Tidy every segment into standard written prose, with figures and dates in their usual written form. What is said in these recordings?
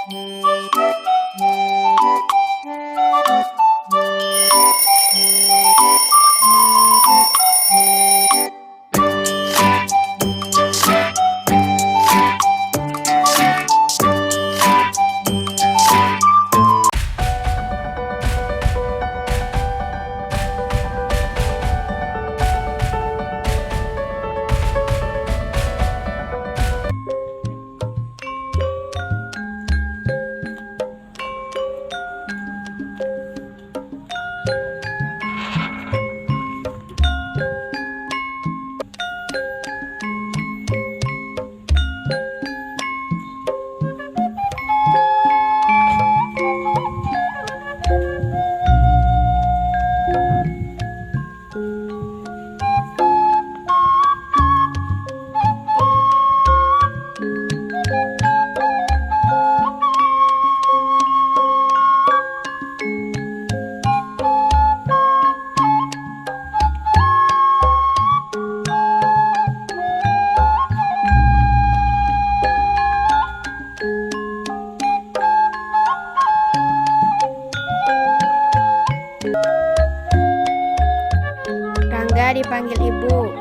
Rangga dipanggil ibu.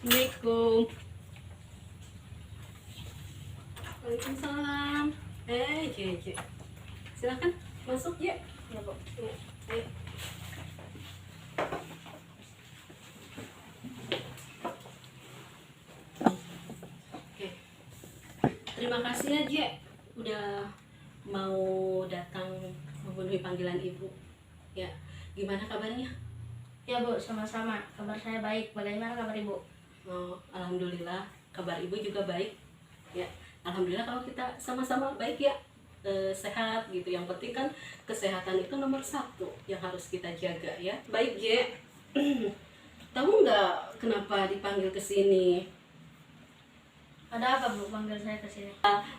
Assalamualaikum. Waalaikumsalam. Je. Silakan masuk ya. Ya, Bu. Ya, ayo. Oke. Terima kasih ya, Je. Udah mau datang memenuhi panggilan Ibu. Ya, gimana kabarnya? Ya Bu, sama-sama. Kabar saya baik. Bagaimana kabar Ibu? Oh, alhamdulillah, kabar Ibu juga baik. Ya, alhamdulillah kalau kita sama-sama baik ya, sehat gitu. Yang penting kan kesehatan itu nomor satu yang harus kita jaga ya. Baik, Je. Tahu nggak kenapa dipanggil ke sini? Ada apa Bu panggil saya ke sini?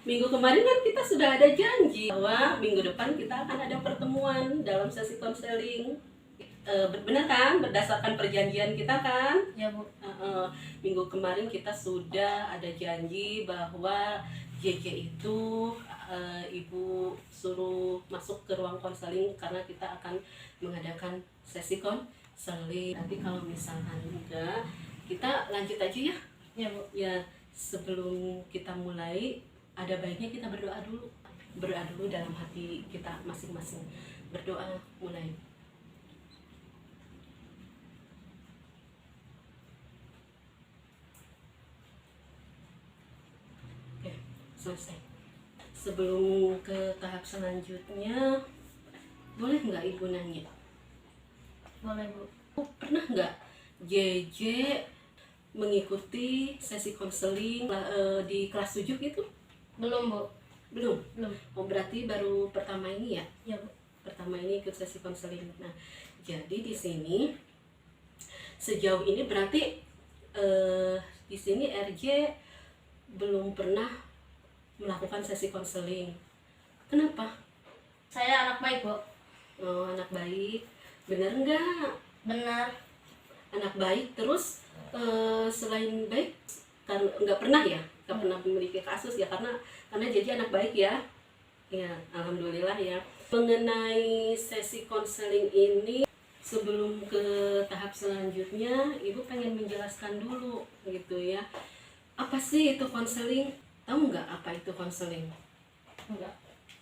Minggu kemarin kan kita sudah ada janji bahwa minggu depan kita akan ada pertemuan dalam sesi konseling. Benar kan? Berdasarkan perjanjian kita kan? Ya Bu. Minggu kemarin kita sudah ada janji bahwa JJ itu Ibu suruh masuk ke ruang konseling karena kita akan mengadakan sesi konseling. Nanti kalau misalkan enggak, kita lanjut aja ya. Ya Bu. Ya, sebelum kita mulai, ada baiknya kita berdoa dulu. Berdoa dulu dalam hati kita masing-masing. Berdoa mulai. Selesai. Sebelum ke tahap selanjutnya, boleh nggak Ibu nanya? Boleh Bu. Pernah nggak JJ mengikuti sesi konseling di kelas 7 gitu? Belum Bu. Belum? Belum. Oh, berarti baru pertama ini ya? Ya Bu. Pertama ini ikut sesi konseling. Nah, jadi di sini sejauh ini berarti di sini RJ belum pernah melakukan sesi konseling. Kenapa? Saya anak baik Bu. Oh, anak baik. Bener nggak? Benar. Anak baik terus selain baik kan nggak pernah ya? Nggak pernah memiliki kasus ya karena jadi anak baik ya. Ya, alhamdulillah ya. Mengenai sesi konseling ini, sebelum ke tahap selanjutnya, Ibu pengen menjelaskan dulu gitu ya. Apa sih itu konseling? Tahu nggak apa itu konseling? Enggak.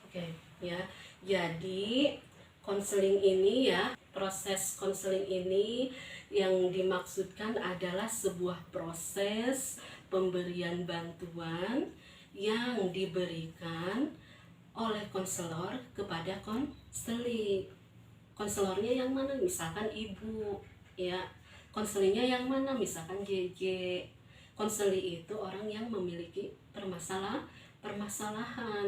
Oke, ya. Jadi konseling ini ya, proses konseling ini yang dimaksudkan adalah sebuah proses pemberian bantuan yang diberikan oleh konselor kepada konseling. Konselornya yang mana? Misalkan Ibu, ya. Konselingnya yang mana? Misalkan JJ. konseli itu orang yang memiliki permasalahan.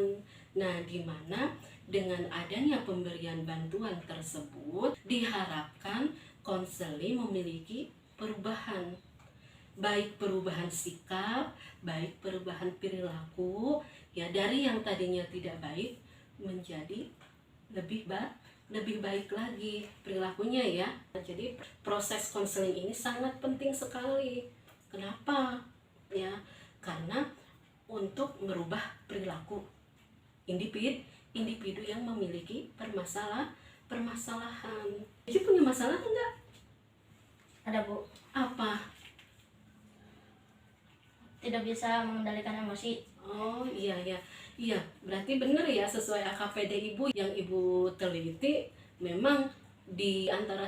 Nah, di mana dengan adanya pemberian bantuan tersebut diharapkan konseli memiliki perubahan, baik perubahan sikap, baik perubahan perilaku, ya, dari yang tadinya tidak baik menjadi lebih baik lagi perilakunya ya. Jadi proses konseling ini sangat penting sekali. Kenapa? Ya, karena untuk merubah perilaku individu yang memiliki permasalahan. Jadi punya masalah enggak? Ada Bu, Apa? tidak bisa mengendalikan emosi. Oh iya ya, iya, berarti benar ya, sesuai AKPD Ibu yang Ibu teliti, memang di antara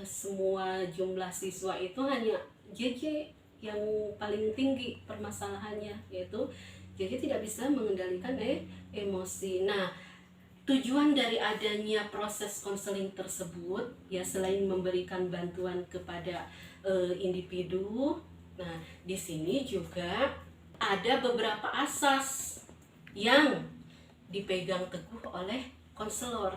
semua jumlah siswa itu hanya JJ yang paling tinggi permasalahannya, yaitu JJ tidak bisa mengendalikan emosi. Nah, tujuan dari adanya proses konseling tersebut ya, selain memberikan bantuan kepada individu, nah di sini juga ada beberapa asas yang dipegang teguh oleh konselor.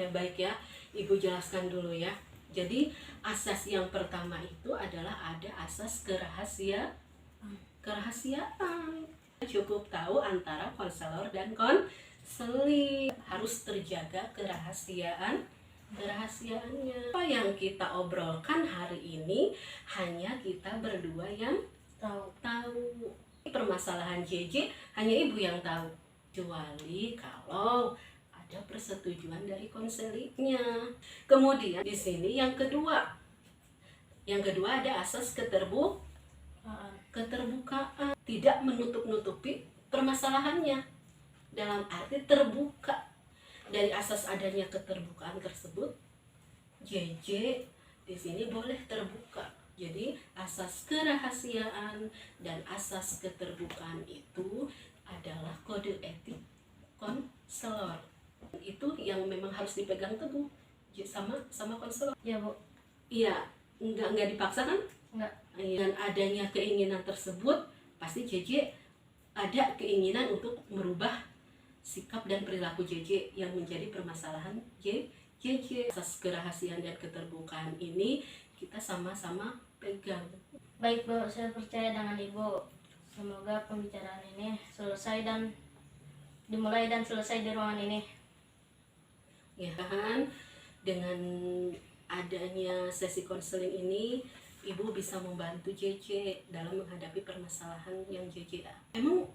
Ya, baik ya, Ibu jelaskan dulu ya. Jadi asas yang pertama itu adalah ada asas kerahasiaan. Cukup tahu antara konselor dan konseli, harus terjaga kerahasiaannya. Apa yang kita obrolkan hari ini hanya kita berdua yang tahu. Permasalahan JJ hanya Ibu yang tahu, kecuali kalau ada persetujuan dari konselinya. Kemudian di sini yang kedua ada asas keterbukaan, tidak menutup-nutupi permasalahannya, dalam arti terbuka. Dari asas adanya keterbukaan tersebut, JJ di sini boleh terbuka. Jadi asas kerahasiaan dan asas keterbukaan itu adalah kode etik konselor. Itu yang memang harus dipegang teguh sama konselor. Ya Bu. Iya, enggak dipaksa kan? Enggak. Dan adanya keinginan tersebut, pasti JJ ada keinginan untuk merubah sikap dan perilaku JJ yang menjadi permasalahan JJ. Asas kerahasiaan dan keterbukaan ini kita sama-sama pegang. Baik Bu, saya percaya dengan Ibu. Semoga pembicaraan ini dimulai dan selesai di ruangan ini. Ya kan, dengan adanya sesi konseling ini, Ibu bisa membantu JJ dalam menghadapi permasalahan yang JJ. Emang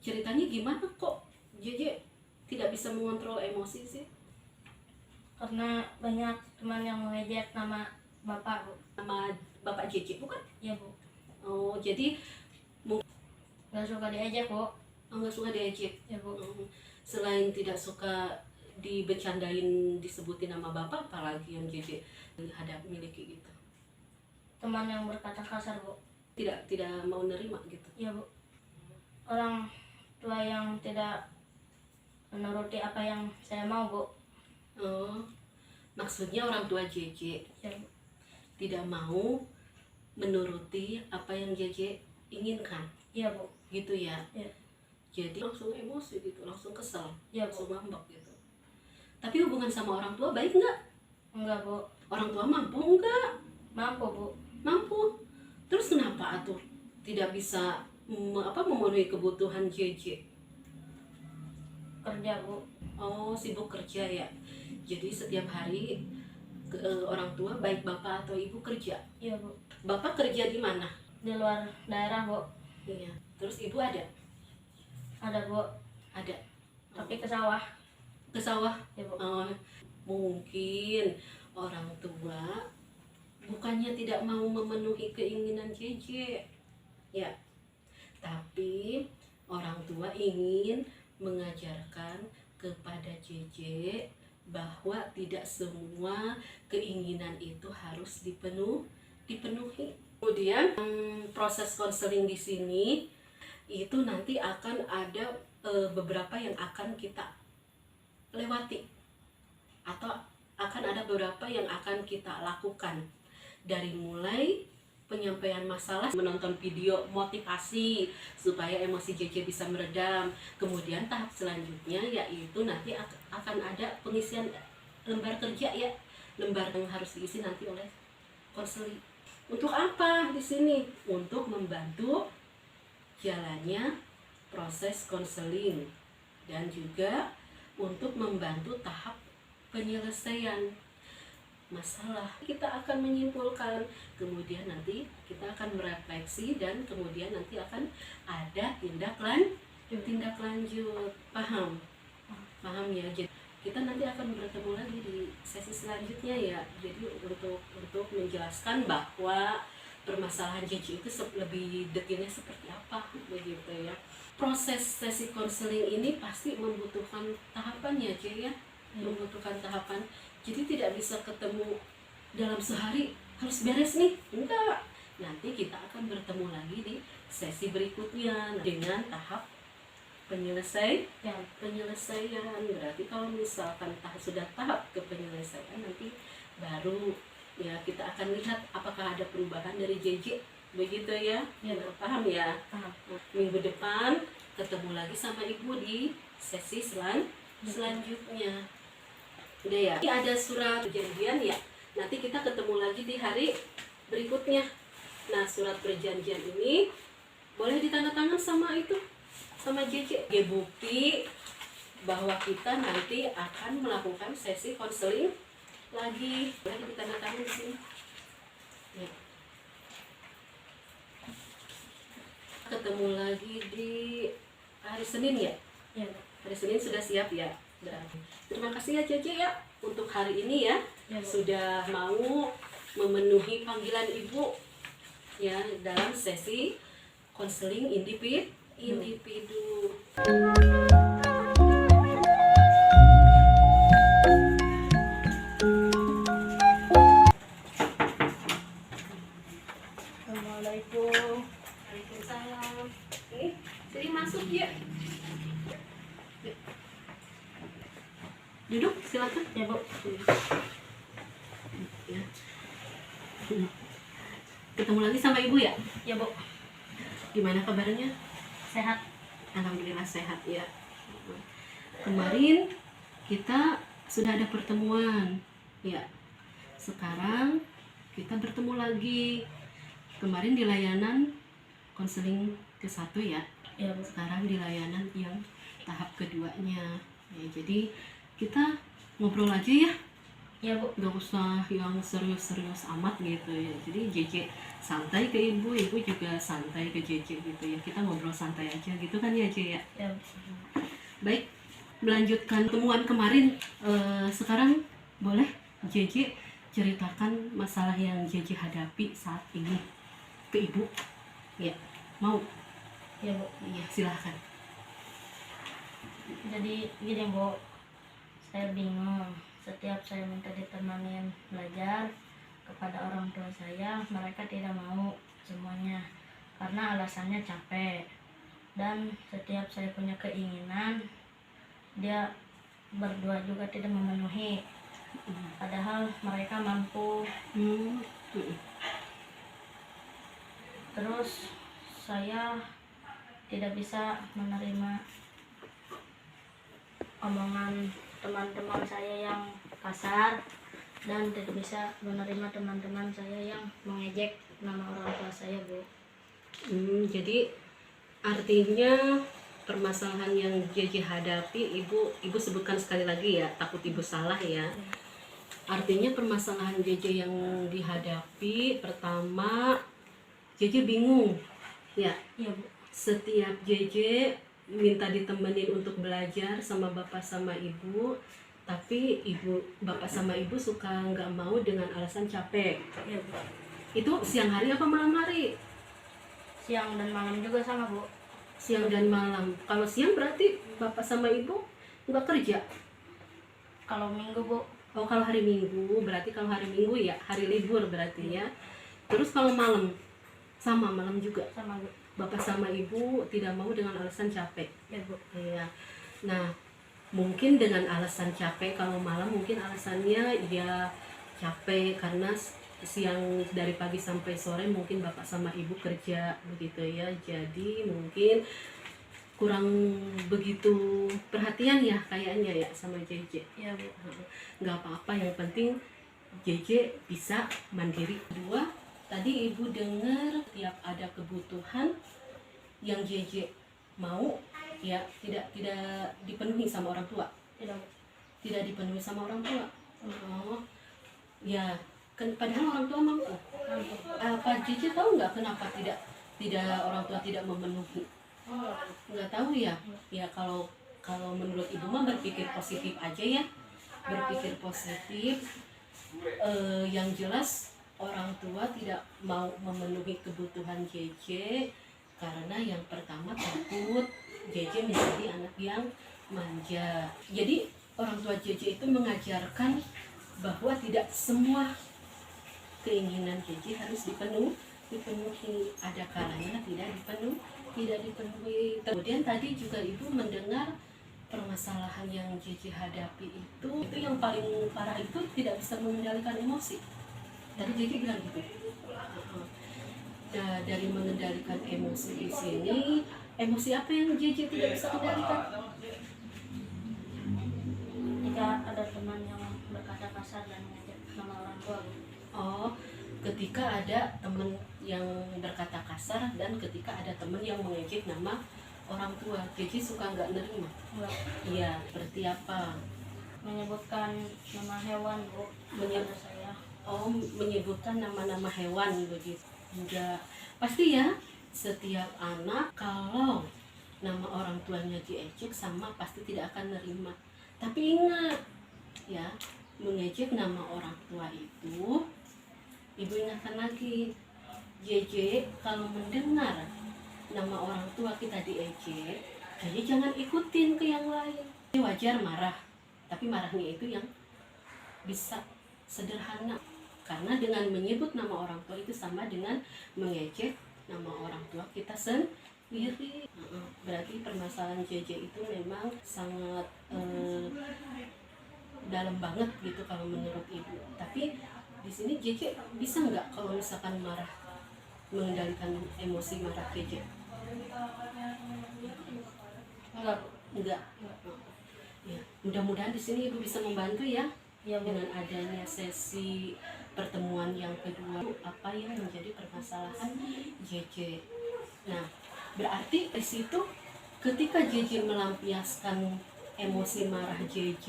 ceritanya gimana kok JJ tidak bisa mengontrol emosi sih? Karena banyak teman yang mengejek nama Bapak Bu. Nama Bapak JJ bukan? Ya Bu. Oh, jadi Gak suka diejek Bu. nggak suka diejek. Ya Bu. Selain tidak suka dibecandain, disebutin nama Bapak, apalagi yang JJ miliki gitu? Teman yang berkata kasar Bu. Tidak mau nerima gitu. Ya Bu. Orang tua yang tidak menuruti apa yang saya mau Bu. Oh, maksudnya orang tua JJ Ya Bu. tidak mau menuruti apa yang JJ inginkan, Iya Bu. gitu ya. Ya. Jadi langsung emosi gitu, langsung kesel, Ya langsung Bu. ngambek gitu. Tapi hubungan sama orang tua baik nggak? Enggak Bu. Orang tua mampu nggak? Mampu Bu. Mampu. Terus kenapa atuh tidak bisa memenuhi kebutuhan JJ? Kerja Bu. Oh, sibuk kerja ya. Jadi setiap hari orang tua, baik bapak atau ibu, kerja. Iya Bu. Bapak kerja di mana? Di luar daerah Bu. Iya. Terus ibu ada? Ada Bu. Ada. Tapi ke sawah. Ke sawah? Ya Bu. Oh, mungkin orang tua bukannya tidak mau memenuhi keinginan JJ, ya, tapi orang tua ingin mengajarkan kepada JJ bahwa tidak semua keinginan itu harus dipenuhi. Kemudian proses konseling di sini itu nanti akan ada beberapa yang akan kita lewati, atau akan ada beberapa yang akan kita lakukan, dari mulai penyampaian masalah, menonton video motivasi supaya emosi JJ bisa meredam. Kemudian tahap selanjutnya yaitu nanti akan ada pengisian lembar kerja ya, lembar yang harus diisi nanti oleh konseling. Untuk apa di sini? Untuk membantu jalannya proses konseling dan juga untuk membantu tahap penyelesaian masalah. Kita akan menyimpulkan, kemudian nanti kita akan merefleksi dan kemudian nanti akan ada tindak lanjut. Paham ya? Jadi kita nanti akan bertemu lagi di sesi selanjutnya ya. Jadi untuk menjelaskan bahwa permasalahan JJ itu lebih detailnya seperti apa begitu ya. Proses sesi konseling ini pasti membutuhkan tahapan ya J ya. Membutuhkan tahapan. Jadi tidak bisa ketemu dalam sehari harus beres nih, enggak. Nanti kita akan bertemu lagi di sesi berikutnya dengan tahap penyelesaian. Berarti kalau misalkan sudah tahap ke penyelesaian, nanti baru ya kita akan lihat apakah ada perubahan dari JJ begitu ya. Paham ya? Paham. Minggu depan ketemu lagi sama ibu di sesi selanjutnya. Udah ya. Ini ada surat perjanjian ya. Nanti kita ketemu lagi di hari berikutnya. Nah, surat perjanjian ini boleh ditandatangan sama JJ. Bukti bahwa kita nanti akan melakukan sesi konseling lagi. Boleh ditandatangan di sini. Ya. Ketemu lagi di hari Senin ya. Hari Senin sudah siap ya. Terima kasih ya JJ ya untuk hari ini ya, sudah mau memenuhi panggilan ibu ya dalam sesi konseling individu. Assalamualaikum. Waalaikumsalam. Ini sini masuk ya. Duduk silakan Ya Bu. ya. Ketemu lagi sama ibu ya. Ya Bu. Gimana kabarnya? Sehat. Alhamdulillah sehat ya. Kemarin kita sudah ada pertemuan ya. Sekarang kita bertemu lagi. Kemarin di layanan konseling ke-1 ya. Ya Bu. Sekarang di layanan yang tahap keduanya ya. Jadi kita ngobrol aja ya. Ya Bu. Gak usah yang serius-serius amat gitu ya. Jadi JJ santai ke ibu juga santai ke JJ gitu ya. Kita ngobrol santai aja gitu kan ya J ya. Ya Bu. Baik, melanjutkan temuan kemarin. Sekarang boleh JJ ceritakan masalah yang JJ hadapi saat ini ke ibu. Ya, mau? Ya Bu. Iya, silahkan. Jadi gini Bu, saya bingung. Setiap saya minta ditemanin belajar kepada orang tua saya, mereka tidak mau semuanya karena alasannya capek. Dan setiap saya punya keinginan, dia berdua juga tidak memenuhi. Padahal mereka mampu. Terus saya tidak bisa menerima omongan teman-teman saya yang kasar dan tidak bisa menerima teman-teman saya yang mengejek nama orang tua saya Bu. Jadi artinya permasalahan yang JJ hadapi, ibu sebutkan sekali lagi ya, takut ibu salah ya. Artinya permasalahan JJ yang dihadapi, pertama JJ bingung ya. Iya Bu. Setiap JJ minta ditemenin untuk belajar sama bapak sama ibu, tapi bapak sama ibu suka nggak mau dengan alasan capek. Iya Bu. Itu siang hari apa malam hari? Siang dan malam juga sama Bu. Siang dan malam. Kalau siang berarti bapak sama ibu nggak kerja. Kalau Minggu Bu. Oh, kalau hari Minggu berarti kalau hari Minggu ya hari libur berarti ya. Terus kalau malam sama malam juga. Sama Bu. Bapak sama ibu tidak mau dengan alasan capek. Ya Bu. Iya. Nah, mungkin dengan alasan capek kalau malam mungkin alasannya ya capek karena siang dari pagi sampai sore mungkin bapak sama ibu kerja begitu ya, jadi mungkin kurang begitu perhatian ya kayaknya ya sama JJ. Iya Bu. Nggak apa-apa, yang penting JJ bisa mandiri. Dua, tadi ibu dengar tiap ada kebutuhan yang JJ mau ya tidak dipenuhi sama orang tua. Tidak dipenuhi sama orang tua. Oh ya, kan padahal orang tua mampu. Apa JJ tahu nggak kenapa tidak orang tua tidak memenuhi? Nggak tahu ya. Ya kalau menurut ibu mah berpikir positif aja ya, berpikir positif. Yang jelas orang tua tidak mau memenuhi kebutuhan JJ karena yang pertama takut JJ menjadi anak yang manja. Jadi orang tua JJ itu mengajarkan bahwa tidak semua keinginan JJ harus dipenuhi, ada kalanya tidak dipenuhi. Kemudian tadi juga ibu mendengar permasalahan yang JJ hadapi itu yang paling parah itu tidak bisa mengendalikan emosi. Tadi JJ bilang gitu. Nah, dari mengendalikan emosi di sini, emosi apa yang JJ tidak bisa kendalikan? Jika ada teman yang berkata kasar dan mengejek nama orang tua Bu. Oh, ketika ada teman yang berkata kasar dan ketika ada teman yang mengejek nama orang tua, JJ suka nggak nerima? Enggak. Iya, seperti apa? Menyebutkan nama hewan Bu kepada saya. Oh, menyebutkan nama-nama hewan begitu. Enggak. Pasti ya, setiap anak kalau nama orang tuanya diejek sama pasti tidak akan nerima. Tapi ingat ya, mengejek nama orang tua itu, ibu ingatkan lagi, JJ kalau mendengar nama orang tua kita diejek, jadi jangan ikutin ke yang lain. Ini wajar marah, tapi marahnya itu yang bisa sederhana. Karena dengan menyebut nama orang tua itu sama dengan mengejek nama orang tua kita sendiri. Berarti permasalahan JJ itu memang sangat dalam banget gitu kalau menurut ibu. Tapi di sini JJ bisa nggak kalau misalkan marah mengendalikan emosi marah JJ? Enggak. Ya, mudah-mudahan di sini ibu bisa membantu ya. Ya Bu. Dengan adanya sesi pertemuan yang kedua, apa yang menjadi permasalahan JJ. Nah, berarti di situ ketika JJ melampiaskan emosi marah JJ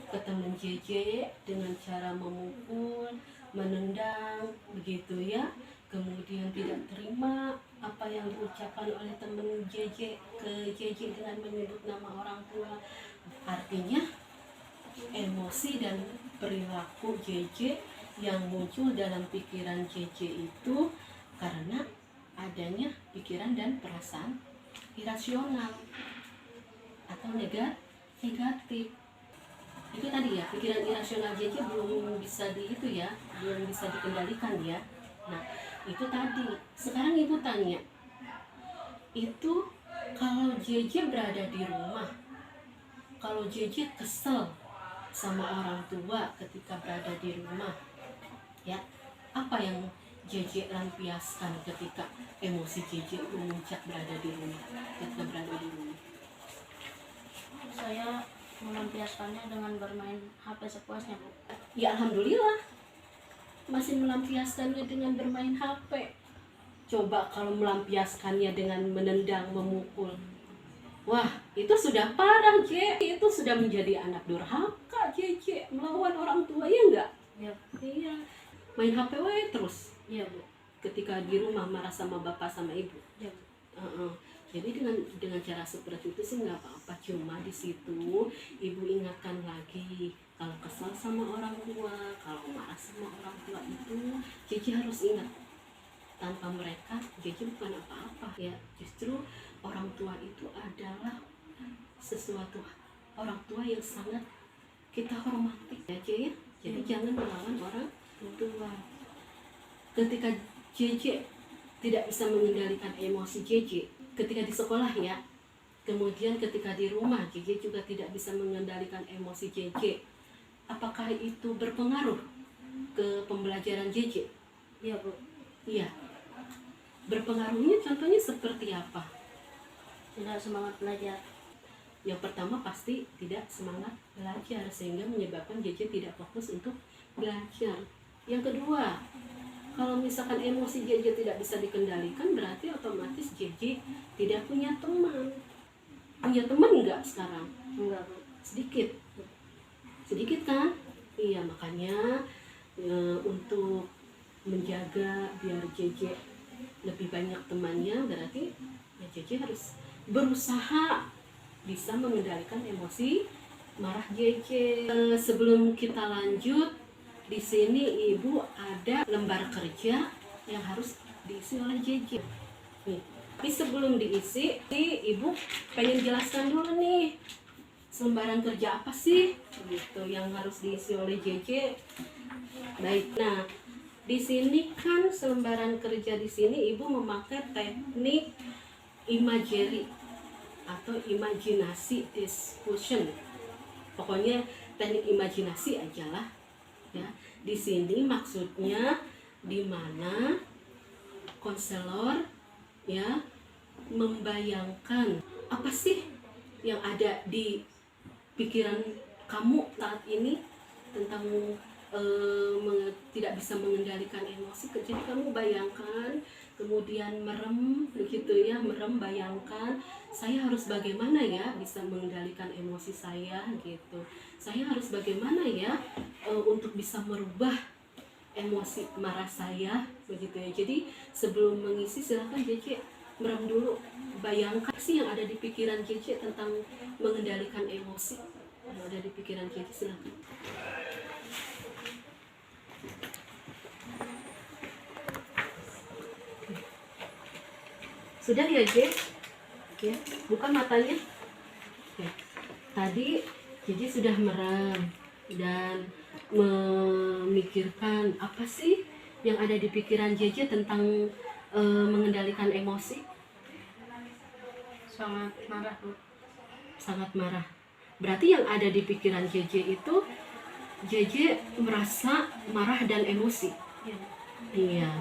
ke teman JJ dengan cara memukul, menendang, begitu ya. Kemudian tidak terima apa yang diucapkan oleh teman JJ ke JJ dengan menyebut nama orang tua. Artinya emosi dan perilaku JJ yang muncul dalam pikiran JJ itu karena adanya pikiran dan perasaan irasional atau negatif. Itu tadi ya, pikiran irasional JJ belum bisa belum bisa dikendalikan ya. Nah, itu tadi. Sekarang ibu tanya, itu kalau JJ berada di rumah, kalau JJ kesel sama orang tua ketika berada di rumah, ya, apa yang JJ lampiaskan ketika emosi JJ memuncak berada di rumah, ketika berada di rumah? Saya melampiaskannya dengan bermain HP sepuasnya Bu. Ya alhamdulillah, masih melampiaskannya dengan bermain HP. Coba kalau melampiaskannya dengan menendang, memukul, wah itu sudah parah J, itu sudah menjadi anak durhaka JJ, melawan orang tua, ya enggak? Ya. Iya, main HP wae terus. Iya Bu. Ketika di rumah marah sama bapak sama ibu. Ya Bu. Jadi dengan cara seperti itu sih nggak apa-apa, cuma di situ ibu ingatkan lagi kalau kesal sama orang tua, kalau marah sama orang tua itu JJ harus ingat, tanpa mereka JJ bukan apa-apa ya. Justru orang tua itu adalah sesuatu, orang tua yang sangat kita hormati ya JJ ya. Jadi jangan melawan orang tua. Ketika JJ tidak bisa mengendalikan emosi JJ ketika di sekolah ya, kemudian ketika di rumah JJ juga tidak bisa mengendalikan emosi JJ, apakah itu berpengaruh ke pembelajaran JJ? Iya Bu, Iya. Berpengaruhnya contohnya seperti apa? tidak semangat belajar. Yang pertama pasti tidak semangat belajar sehingga menyebabkan JJ tidak fokus untuk belajar. Yang kedua, kalau misalkan emosi JJ tidak bisa dikendalikan, berarti otomatis JJ tidak punya teman. Punya teman nggak sekarang? Enggak Bu. Sedikit. Sedikit kan? Iya, makanya untuk menjaga biar JJ lebih banyak temannya, berarti ya JJ harus berusaha bisa mengendalikan emosi marah JJ. Sebelum kita lanjut, di sini Ibu ada lembar kerja yang harus diisi oleh JJ. Nih, ini sebelum diisi, Ibu pengen jelaskan dulu nih, lembaran kerja apa sih gitu yang harus diisi oleh JJ. Baik, nah di sini kan selembaran kerja di sini Ibu memakai teknik imagery atau imajinasi diffusion. Pokoknya teknik imajinasi aja lah ya. Di sini maksudnya di mana konselor ya membayangkan apa sih yang ada di pikiran kamu saat ini tentang tidak bisa mengendalikan emosi. Jadi kamu bayangkan, kemudian merem begitu ya, merem, bayangkan saya harus bagaimana ya bisa mengendalikan emosi saya gitu. Saya harus bagaimana ya untuk bisa merubah emosi marah saya begitu ya. Jadi sebelum mengisi silahkan JJ merem dulu, bayangkan sih yang ada di pikiran JJ tentang mengendalikan emosi yang ada di pikiran JJ. Silahkan. Sudah ya J? Oke, buka matanya. Oke. Tadi JJ sudah merem dan memikirkan apa sih yang ada di pikiran JJ tentang mengendalikan emosi. Sangat marah Bu. Sangat marah. Berarti yang ada di pikiran JJ itu JJ merasa marah dan emosi. Iya. Iya.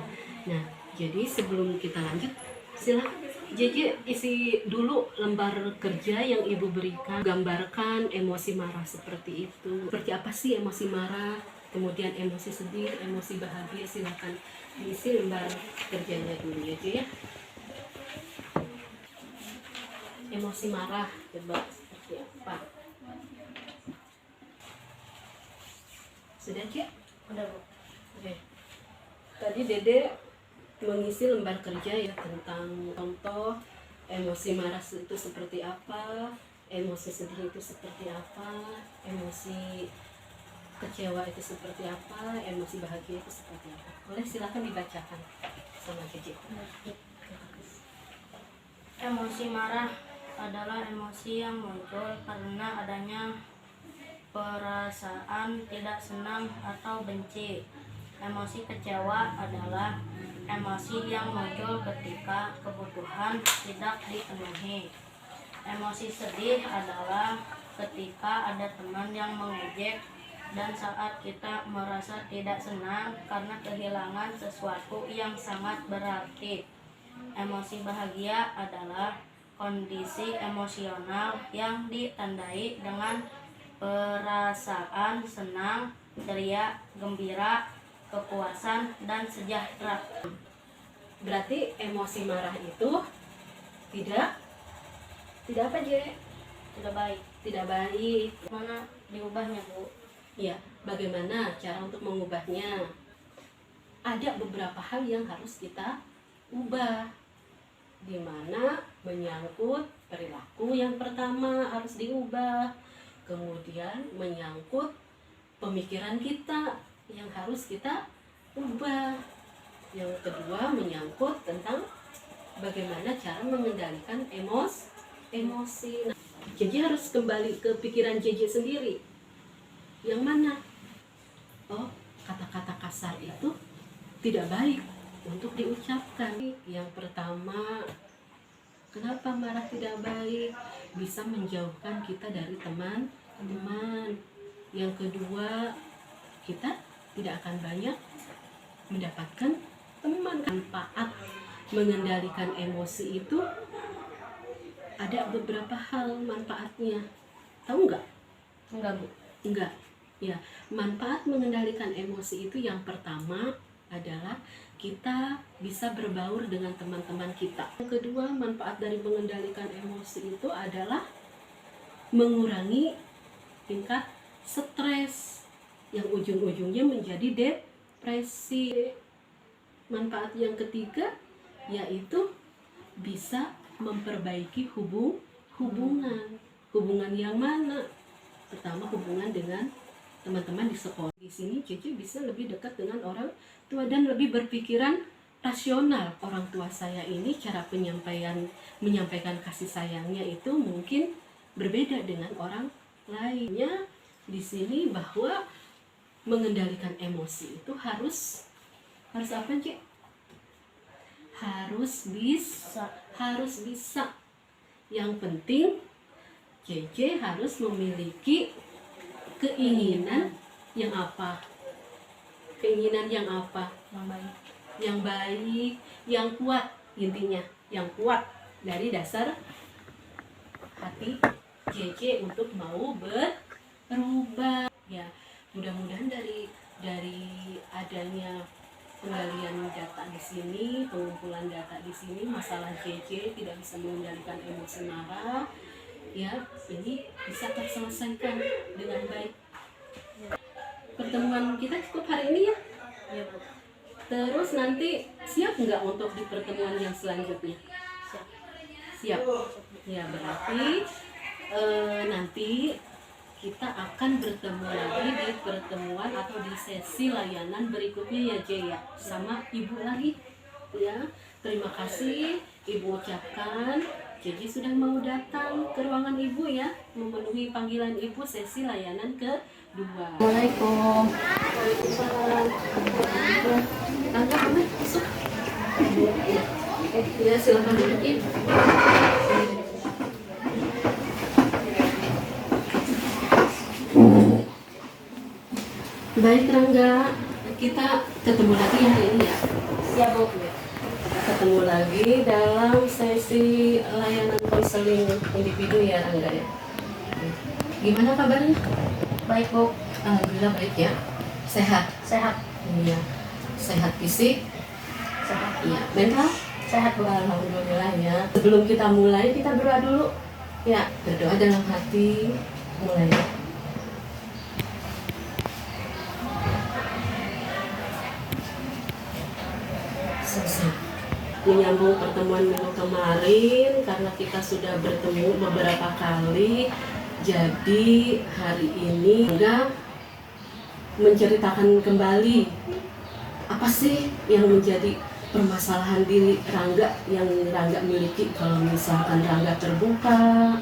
Nah, jadi sebelum kita lanjut, silakan JJ isi dulu lembar kerja yang Ibu berikan. Gambarkan emosi marah seperti itu. Seperti apa sih emosi marah? Kemudian emosi sedih, emosi bahagia. Silakan diisi lembar kerjanya dulu ya, J ya. Emosi marah, coba seperti apa? Sudah, J? Udah Bu. Oke. Tadi Dede mengisi lembar kerja ya tentang contoh emosi marah itu seperti apa, emosi sedih itu seperti apa, emosi kecewa itu seperti apa, emosi bahagia itu seperti apa. Boleh silakan dibacakan sama Cici. Emosi marah adalah emosi yang muncul karena adanya perasaan tidak senang atau benci. Emosi kecewa adalah emosi yang muncul ketika kebutuhan tidak dipenuhi. Emosi sedih adalah ketika ada teman yang mengejek dan saat kita merasa tidak senang karena kehilangan sesuatu yang sangat berarti. Emosi bahagia adalah kondisi emosional yang ditandai dengan perasaan senang, ceria, gembira, kepuasan, dan sejahtera. Berarti emosi marah itu tidak apa J? Tidak baik. Tidak baik. Mana diubahnya Bu? Ya, bagaimana cara untuk mengubahnya? Ada beberapa hal yang harus kita ubah, di mana menyangkut perilaku yang pertama harus diubah, kemudian menyangkut pemikiran kita yang harus kita ubah, yang kedua menyangkut tentang bagaimana cara mengendalikan emosi. Nah, jadi harus kembali ke pikiran JJ sendiri. Yang mana? Oh, kata-kata kasar itu tidak baik untuk diucapkan. Yang pertama, kenapa marah tidak baik? Bisa menjauhkan kita dari teman-teman. Yang kedua, kita tidak akan banyak mendapatkan teman. Manfaat mengendalikan emosi itu ada beberapa hal manfaatnya. Tahu nggak? Enggak, Bu. Enggak. Ya, manfaat mengendalikan emosi itu yang pertama adalah kita bisa berbaur dengan teman-teman kita. Yang kedua, manfaat dari mengendalikan emosi itu adalah mengurangi tingkat stres yang ujung-ujungnya menjadi depresi. Manfaat yang ketiga yaitu bisa memperbaiki hubungan yang mana? Pertama, hubungan dengan teman-teman di sekolah. Di sini Cece bisa lebih dekat dengan orang tua dan lebih berpikiran rasional. Orang tua saya ini cara menyampaikan kasih sayangnya itu mungkin berbeda dengan orang lainnya. Di sini bahwa mengendalikan emosi itu harus apa, Cek? Harus bisa. Yang penting Cece harus memiliki keinginan yang apa? Keinginan yang apa? Yang baik, yang kuat, intinya yang kuat dari dasar hati Cece untuk mau berubah. Ya, mudah-mudahan dari adanya penggalian data di sini, pengumpulan data di sini, masalah Cece tidak bisa mengendalikan emosi marah, ya ini bisa terselesaikan dengan baik. Pertemuan kita cukup hari ini ya. Iya, Bu. Terus nanti siap nggak untuk di pertemuan yang selanjutnya? Siap. Ya berarti nanti kita akan bertemu lagi di pertemuan atau di sesi layanan berikutnya ya Jay ya, sama Ibu lagi ya. Terima kasih Ibu ucapkan. Jadi sudah mau datang ke ruangan Ibu ya, memenuhi panggilan Ibu sesi layanan kedua. Assalamualaikum. Waalaikumsalam. Tangga kamu masuk. Ya silakan duduk ya. Baik Rangga, kita ketemu lagi hari ini ya. Siap, Bu. Ketemu lagi dalam sesi layanan konseling individu ya Rangga ya. Gimana kabarnya? Baik, Bu. Alhamdulillah baik ya. Sehat? Sehat. Iya. Sehat fisik? Sehat. Iya. Mental? Sehat, Bu. Alhamdulillah ya. Sebelum kita mulai, kita berdoa dulu. Ya, berdoa dalam hati. Mulai ya. Selesai. Menyambung pertemuan minggu kemarin, karena kita sudah bertemu beberapa kali, jadi hari ini Rangga menceritakan kembali apa sih yang menjadi permasalahan diri Rangga yang Rangga miliki. Kalau misalkan Rangga terbuka,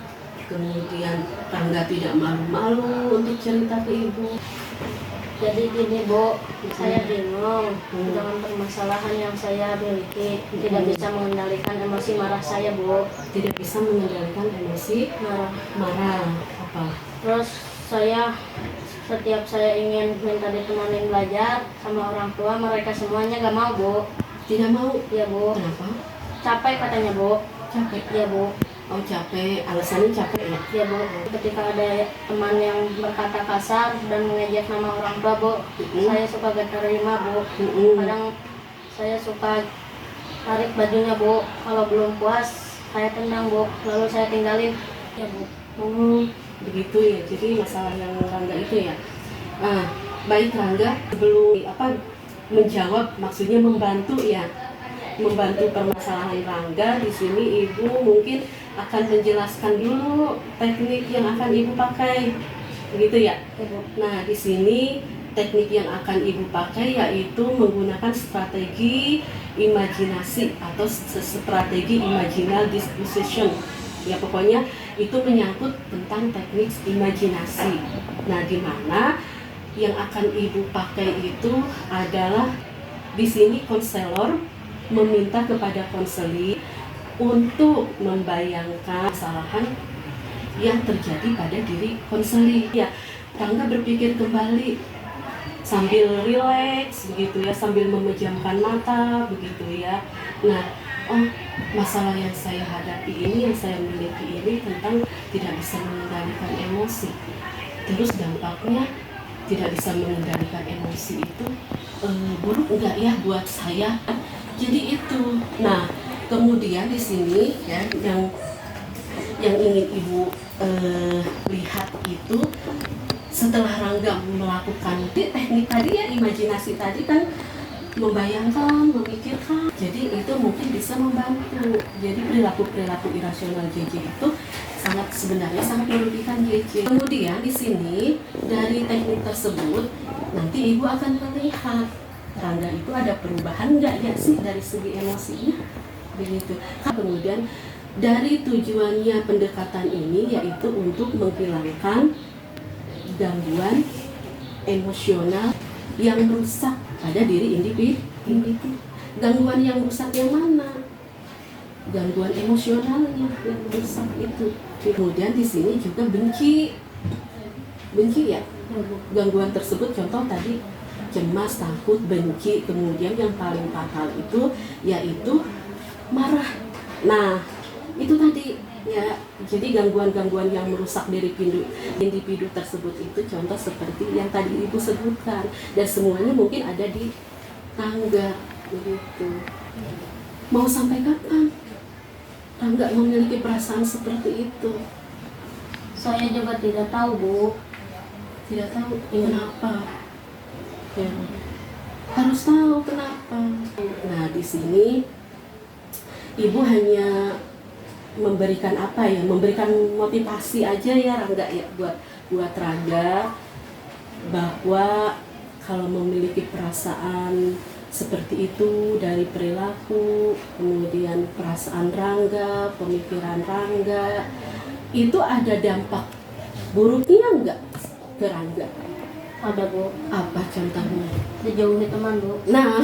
kemudian Rangga tidak malu-malu untuk cerita ke Ibu. Jadi gini, Bu, saya bingung dengan permasalahan yang saya miliki. Tidak bisa mengendalikan emosi marah saya, Bu. Tidak bisa mengendalikan emosi marah. Apa? Terus setiap saya ingin minta ditemani belajar sama orang tua, mereka semuanya gak mau, Bu. Tidak mau? Iya, Bu. Kenapa? Capek katanya, Bu. Capek? Iya, Bu. Oh capek, alasannya capek ya? Iya, Bu. Ketika ada teman yang berkata kasar dan mengejek nama orang tua, Bu, saya suka gak terima, Bu. Kadang saya suka tarik bajunya, Bu. Kalau belum puas, saya tendang, Bu. Lalu saya tinggalin. Ya, Bu. Begitu ya. Jadi masalah yang Rangga itu ya. Baik Rangga, sebelum menjawab, maksudnya membantu ya, membantu permasalahan Rangga di sini, Ibu mungkin akan menjelaskan dulu teknik yang akan Ibu pakai, begitu ya. Nah di sini teknik yang akan Ibu pakai yaitu menggunakan strategi imajinasi atau strategi imaginal disposition. Ya pokoknya itu menyangkut tentang teknik imajinasi. Nah di mana yang akan Ibu pakai itu adalah di sini konselor meminta kepada konseling untuk membayangkan kesalahan yang terjadi pada diri konseling. Ya, Rangga berpikir kembali sambil rileks begitu ya, sambil memejamkan mata begitu ya. Nah, oh, masalah yang saya hadapi ini, yang saya miliki ini tentang tidak bisa mengendalikan emosi. Terus dampaknya tidak bisa mengendalikan emosi itu buruk enggak ya buat saya? Jadi itu. Nah, kemudian di sini ya yang ingin Ibu lihat itu, setelah Rangga melakukan teknik tadi ya, imajinasi tadi kan, membayangkan, memikirkan, jadi itu mungkin bisa membantu. Jadi perilaku irasional JJ itu sebenarnya sangat merugikan JJ. Kemudian di sini dari teknik tersebut nanti Ibu akan melihat Rangga itu ada perubahan nggak ya sih dari segi emosinya begitu. Kemudian dari tujuannya pendekatan ini yaitu untuk menghilangkan gangguan emosional yang rusak pada diri individu. Gangguan yang rusak yang mana? Gangguan emosionalnya yang rusak itu. Kemudian di sini juga benci ya. Gangguan tersebut contoh tadi cemas, takut, benci. Kemudian yang paling fatal itu yaitu marah. Nah, itu tadi ya. Jadi gangguan-gangguan yang merusak diri individu tersebut itu contoh seperti yang tadi Ibu sebutkan, dan semuanya mungkin ada di Rangga begitu. Mau sampai kapan Rangga memiliki perasaan seperti itu? Saya juga tidak tahu, Bu. Tidak tahu kenapa. Ya. Harus tahu kenapa. Nah, di sini Ibu hanya memberikan apa ya, memberikan motivasi aja ya Rangga ya, buat Rangga bahwa kalau memiliki perasaan seperti itu dari perilaku, kemudian perasaan Rangga, pemikiran Rangga, itu ada dampak buruknya enggak ke Rangga? Ada, Bu. Apa contohnya? Dijauhi teman, Bu. Nah,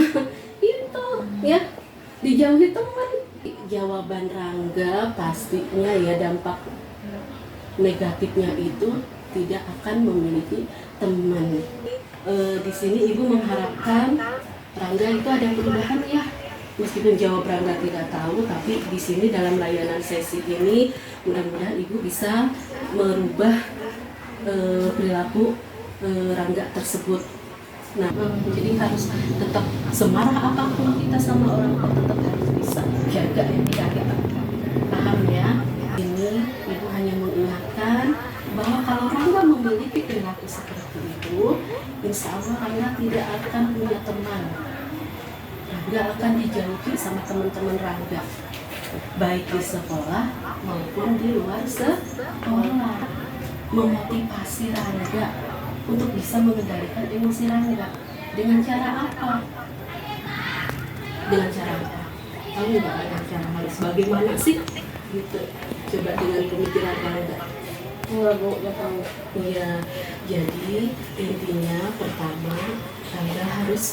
itu ya, dijauhi teman. Jawaban Rangga pastinya ya, dampak negatifnya itu tidak akan memiliki teman. Di sini Ibu mengharapkan Rangga itu ada perubahan ya. Meskipun jawab Rangga tidak tahu, tapi di sini dalam layanan sesi ini mudah-mudahan Ibu bisa merubah perilaku Rangga tersebut. Nah, jadi harus tetap semarah apapun kita sama orang tua, tetap harus bisa jaga paham ya. Ini Ibu hanya mengingatkan bahwa kalau Rangga memiliki perilaku seperti itu, insya Allah Rangga tidak akan punya teman. Rangga akan dijauhi sama teman-teman Rangga, baik di sekolah maupun di luar sekolah. Memotivasi Rangga untuk bisa mengendalikan emosi Rangga dengan cara apa? Dengan cara apa? Tahu nggak dengan cara harus bagaimana sih? Gitu. Coba dengan pemikiran Rangga. Enggak, Bu, ya tahu. Iya. Jadi intinya pertama Rangga harus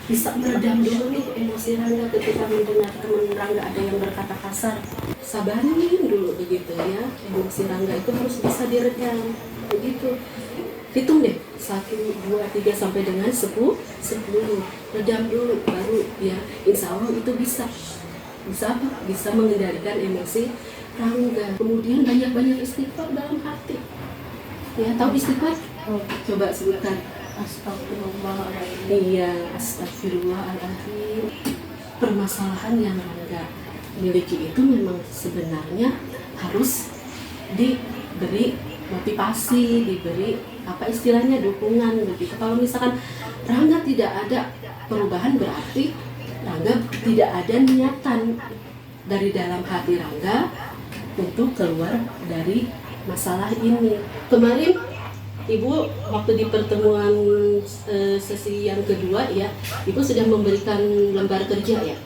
bisa meredam dulu nih emosi Rangga ketika mendengar teman Rangga ada yang berkata kasar. Sabarin dulu begitu ya. Emosi Rangga itu harus bisa diredam. Begitu. Hitung deh 1, 2, 3 sampai dengan 10. Redam dulu baru ya, insya Allah itu bisa apa? Bisa mengendalikan emosi Rangga. Kemudian banyak-banyak istighfar dalam hati ya. Tahu istighfar? Coba sebutkan. Astagfirullahaladzim. Iya, astagfirullahaladzim. Permasalahan yang Rangga miliki itu memang sebenarnya harus diberi motivasi, diberi apa istilahnya, dukungan begitu. Kalau misalkan Rangga tidak ada perubahan, berarti Rangga tidak ada niatan dari dalam hati Rangga untuk keluar dari masalah ini. Kemarin Ibu waktu di pertemuan sesi yang kedua ya, Ibu sudah memberikan lembar kerja ya.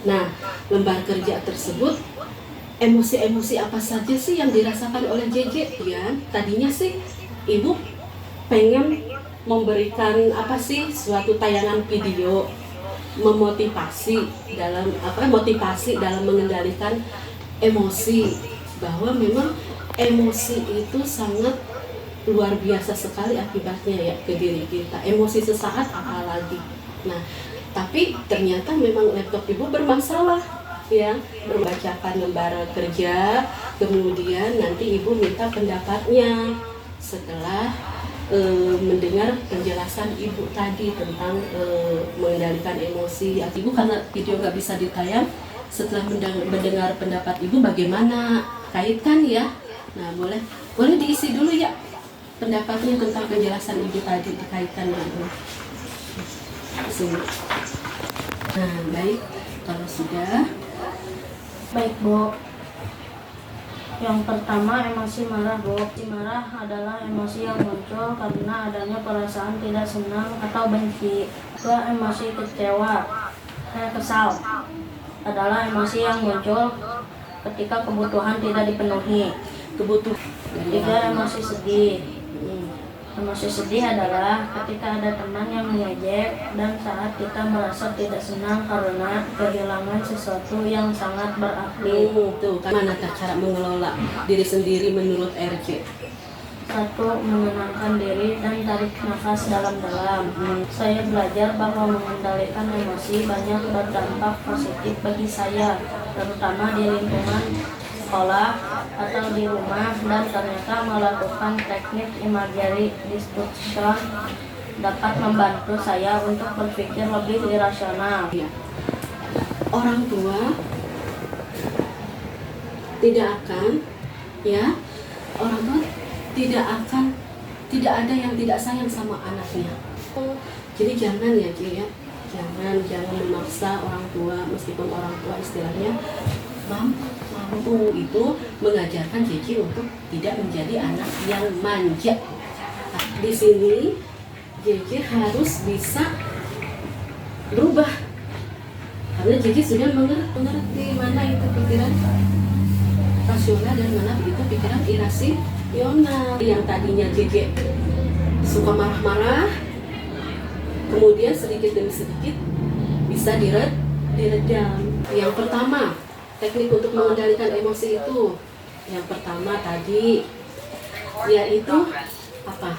Nah, lembar kerja tersebut emosi-emosi apa saja sih yang dirasakan oleh JJ ya? Tadinya sih Ibu pengen memberikan apa sih, suatu tayangan video motivasi dalam mengendalikan emosi, bahwa memang emosi itu sangat luar biasa sekali akibatnya ya ke diri kita. Emosi sesaat apalagi. Nah, tapi ternyata memang laptop ibu bermasalah ya, membacakan lembar kerja, kemudian nanti ibu minta pendapatnya setelah mendengar penjelasan ibu tadi tentang mengendalikan emosi. Ibu karena video nggak bisa ditayang, setelah mendengar pendapat ibu bagaimana, kaitkan ya. Nah, boleh diisi dulu ya pendapatnya tentang penjelasan ibu tadi, dikaitkan dulu. Sini. Nah, baik, kalau sudah. Baik, Bu. Yang pertama, emosi marah, Bu. Emosi marah adalah emosi yang muncul karena adanya perasaan tidak senang atau benci. Kedua, emosi kecewa, kesal adalah emosi yang muncul ketika kebutuhan tidak dipenuhi. Ketiga, emosi sedih. Emosi sedih adalah ketika ada teman yang mengejek dan saat kita merasa tidak senang karena kehilangan sesuatu yang sangat berarti. Tuh, mana cara mengelola diri sendiri menurut RJ? 1. Menenangkan diri dan tarik nafas dalam-dalam. Saya belajar bahwa mengendalikan emosi banyak berdampak positif bagi saya, terutama di lingkungan sekolah atau di rumah, dan ternyata melakukan teknik imagery distortion dapat membantu saya untuk berpikir lebih irasional. Orang tua tidak akan tidak ada yang tidak sayang sama anaknya. Jadi jangan ya Ci ya, jangan memaksa orang tua, meskipun orang tua istilahnya mampu itu mengajarkan Cici untuk tidak menjadi anak yang manja. Nah, di sini Cici harus bisa berubah karena Cici sudah mengerti mana itu pikiran rasional dan mana itu pikiran irasional. Yang tadinya Cici suka marah-marah, kemudian sedikit demi sedikit bisa diredam. Yang pertama, teknik untuk mengendalikan emosi itu, yang pertama tadi yaitu apa?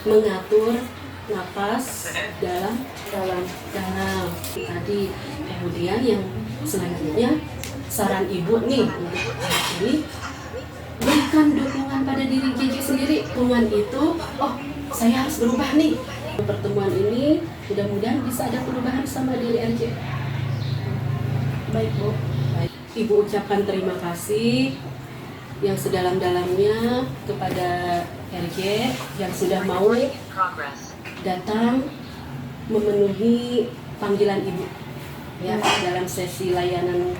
Mengatur nafas dalam tadi. Kemudian yang selanjutnya saran ibu nih untuk anak ini, berikan dukungan pada diri Cici sendiri. Dukungan itu, oh saya harus berubah nih. Pertemuan ini mudah-mudahan bisa ada perubahan sama diri RJ. Baik Bu. Baik. Ibu ucapkan terima kasih yang sedalam-dalamnya kepada RJ yang sudah mau datang memenuhi panggilan ibu ya dalam sesi layanan.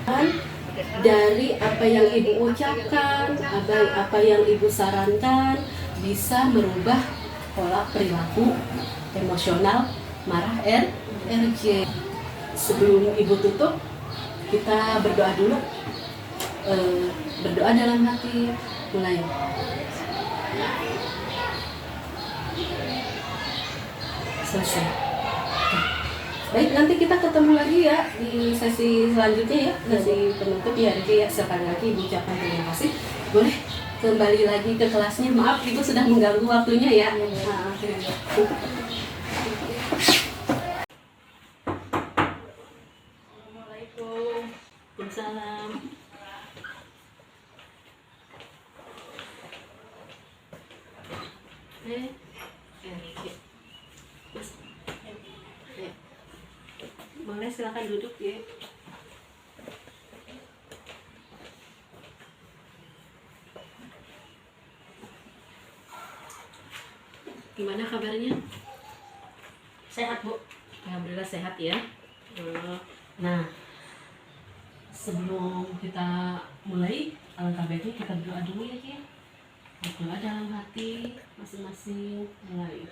Dari apa yang ibu ucapkan, apa yang ibu sarankan bisa merubah pola perilaku emosional marah RJ. Sebelum ibu tutup, kita berdoa dulu. Berdoa dalam hati, mulai. Selesai. Baik, nanti kita ketemu lagi ya di sesi selanjutnya ya, sesi penutup ya RJ ya. Sekali lagi ibu ucapkan terima kasih. Boleh kembali lagi ke kelasnya. Maaf ibu sudah mengganggu waktunya ya. Assalamualaikum. Waalaikumsalam. Boleh silakan duduk ya. Gimana kabarnya? Sehat, Bu. Alhamdulillah sehat ya. Nah, sebelum kita mulai, alangkah baiknya kita berdoa dulu ya Ki. Berdoa dalam hati masing-masing, mulai.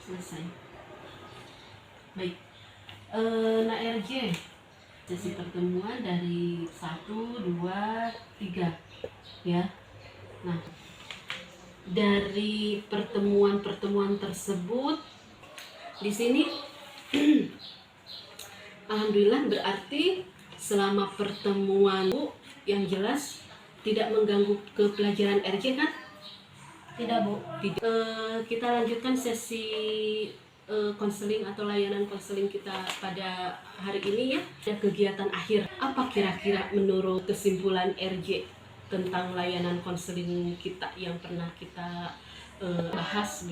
Selesai. Baik. Nah RJ, sesi pertemuan dari 1, 2, 3 ya. Nah, dari pertemuan tersebut di sini alhamdulillah berarti selama pertemuan Bu, yang jelas tidak mengganggu ke pelajaran RJ kan? Tidak, Bu. Tidak. Kita lanjutkan sesi konseling atau layanan konseling kita pada hari ini ya. Ada kegiatan akhir. Apa kira-kira menurut kesimpulan RJ tentang layanan konseling kita yang pernah kita bahas?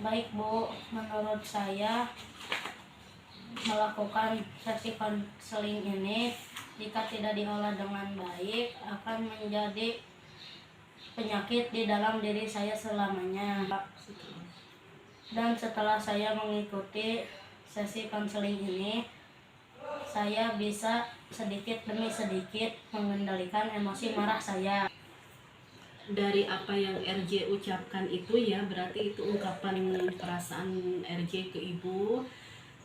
Baik, Bu. Menurut saya melakukan sesi konseling ini jika tidak diolah dengan baik akan menjadi penyakit di dalam diri saya selamanya. Dan setelah saya mengikuti sesi konseling ini, saya bisa sedikit demi sedikit mengendalikan emosi marah saya. Dari apa yang RJ ucapkan itu ya, berarti itu ungkapan perasaan RJ ke Ibu.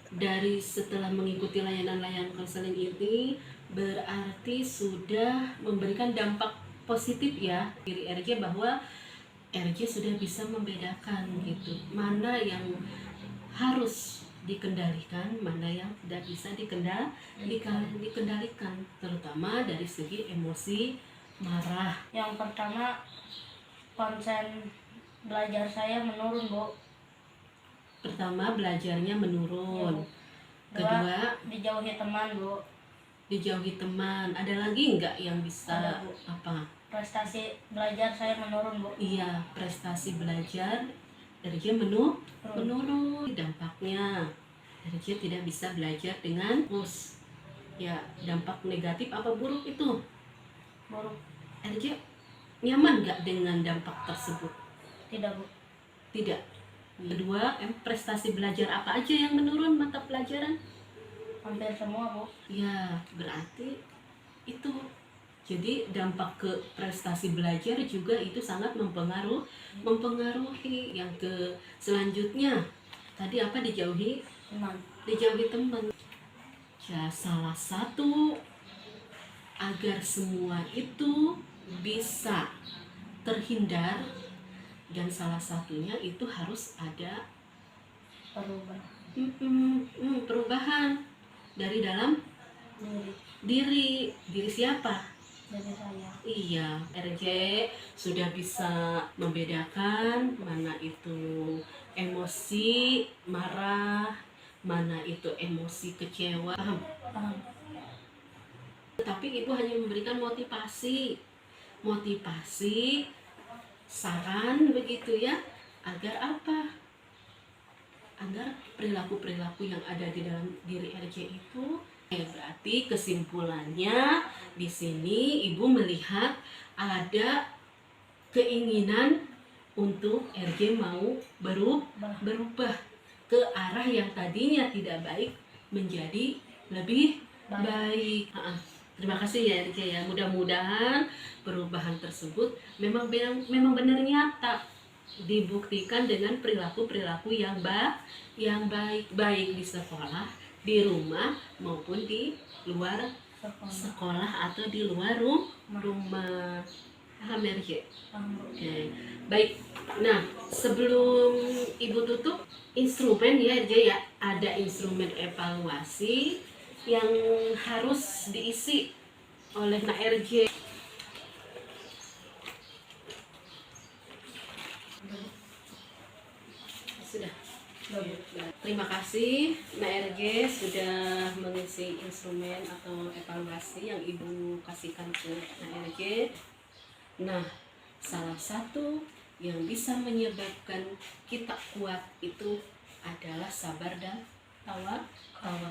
Dari setelah mengikuti layanan-layanan konseling ini, berarti sudah memberikan dampak positif ya diri RJ, bahwa RJ sudah bisa membedakan gitu, mana yang harus dikendalikan, mana yang tidak bisa dikendalikan, terutama dari segi emosi marah. Yang pertama, konsen belajar saya menurun, Bu. Pertama, belajarnya menurun. Kedua, dijauhi teman, Bu. Dijauhi teman. Ada lagi nggak yang bisa Ada, Bu. apa? Prestasi belajar saya menurun, Bu. Iya, prestasi belajar RJ menurun. Dampaknya RJ tidak bisa belajar dengan fokus. Ya, dampak negatif apa buruk itu? Buruk. RJ nyaman nggak dengan dampak tersebut? Tidak, Bu. Tidak. Kedua, prestasi belajar apa aja yang menurun mata pelajaran? Hampir semua, Bu. Ya, berarti itu. Jadi dampak ke prestasi belajar juga itu sangat mempengaruhi. Yang ke selanjutnya, tadi apa? Dijauhi Teman. teman. Ya, salah satu agar semua itu bisa terhindar, dan salah satunya itu harus ada perubahan dari dalam diri siapa? Dari saya. Iya, RJ sudah bisa membedakan mana itu emosi marah, mana itu emosi kecewa. Paham. Tapi Ibu hanya memberikan motivasi, saran begitu ya, agar apa? Agar perilaku-perilaku yang ada di dalam diri RJ itu. Berarti kesimpulannya di sini Ibu melihat ada keinginan untuk RJ mau berubah ke arah yang tadinya tidak baik menjadi lebih baik. Terima kasih ya RJ ya. Mudah-mudahan perubahan tersebut memang benar nyata, dibuktikan dengan perilaku-perilaku yang baik di sekolah, di rumah maupun di luar sekolah atau di luar rumah. Paham ya RJ? Oke. Baik. Nah, sebelum Ibu tutup, instrumen ya RJ ya, ada instrumen evaluasi yang harus diisi oleh RJ. Sudah. Terima kasih RJ sudah mengisi instrumen atau evaluasi yang Ibu kasihkan ke RJ. Nah, salah satu yang bisa menyebabkan kita kuat itu adalah sabar dan tawakal.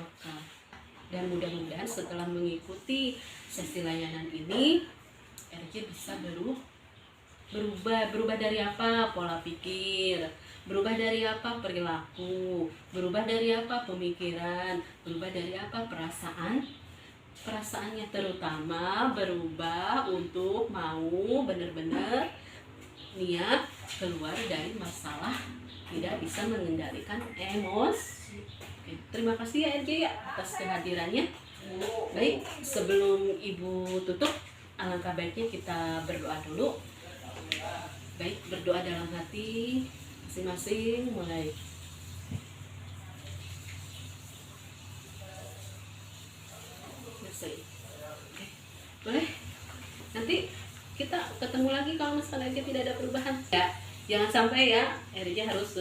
Dan mudah-mudahan setelah mengikuti sesi layanan ini, RJ bisa berubah dari apa? Pola pikir, berubah dari apa? Perilaku, berubah dari apa? Pemikiran, berubah dari apa? Perasaannya, terutama berubah untuk mau benar-benar niat keluar dari masalah, tidak bisa mengendalikan emosi. Oke, terima kasih ya RJ ya atas kehadirannya. Baik, sebelum Ibu tutup, alangkah baiknya kita berdoa dulu. Baik, berdoa dalam hati masing-masing mulai. selesai. Oke. Boleh? Nanti kita ketemu lagi kalau misalnya tidak ada perubahan. Ya, jangan sampai ya, Erja harus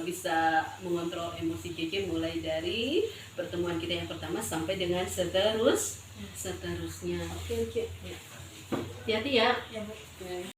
bisa mengontrol emosi Cece mulai dari pertemuan kita yang pertama sampai dengan seterusnya. Oke, oke. Ya. Hati-hati ya. Ya Bu. Ya.